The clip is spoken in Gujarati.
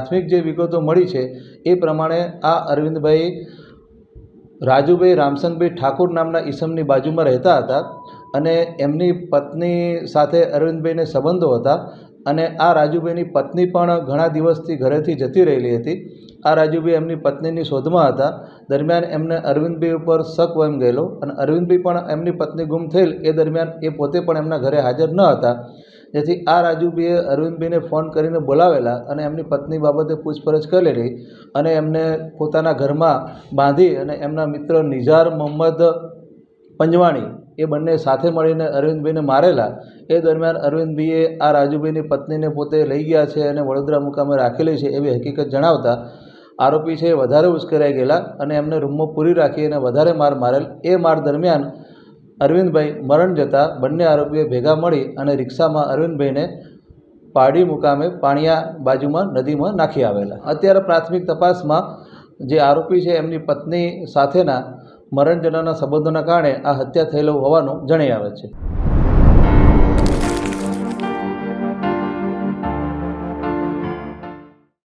પ્રાથમિક જે વિગતો મળી છે એ પ્રમાણે આ અરવિંદભાઈ રાજુભાઈ રામસંગભાઈ ઠાકોર નામના ઈસમની બાજુમાં રહેતા હતા અને એમની પત્ની સાથે અરવિંદભાઈને સંબંધો હતા અને આ રાજુભાઈની પત્ની પણ ઘણા દિવસથી ઘરેથી જતી રહેલી હતી। આ રાજુભાઈ એમની પત્નીની શોધમાં હતા। દરમિયાન એમને અરવિંદભાઈ ઉપર શક વમ ગયેલો અને અરવિંદભાઈ પણ એમની પત્ની ગુમ થયેલ એ દરમિયાન એ પોતે પણ એમના ઘરે હાજર ન હતા, જેથી આ રાજુભાઈએ અરવિંદભાઈને ફોન કરીને બોલાવેલા અને એમની પત્ની બાબતે પૂછપરછ કરેલી અને એમને પોતાના ઘરમાં બાંધી અને એમના મિત્ર નિઝાર મોહમ્મદ પંજવાણી એ બંને સાથે મળીને અરવિંદભાઈને મારેલા। એ દરમિયાન અરવિંદભાઈએ આ રાજુભાઈની પત્નીને પોતે લઈ ગયા છે અને વડોદરા મુકામે રાખેલી છે એવી હકીકત જણાવતા આરોપી છે એ વધારે ઉશ્કેરાઈ ગયેલા અને એમને રૂમમાં પૂરી રાખી અને વધારે માર મારેલ। એ માર દરમિયાન અરવિંદભાઈ મરણ જતાં બંને આરોપીઓ ભેગા મળી અને રિક્ષામાં અરવિંદભાઈને પારડી મુકામે પાણિયા બાજુમાં નદીમાં નાખી આવેલા। અત્યારે પ્રાથમિક તપાસમાં જે આરોપી છે એમની પત્ની સાથેના મરણ જનારના સંબંધોના કારણે આ હત્યા થયેલો હોવાનું જણાઈ આવે છે।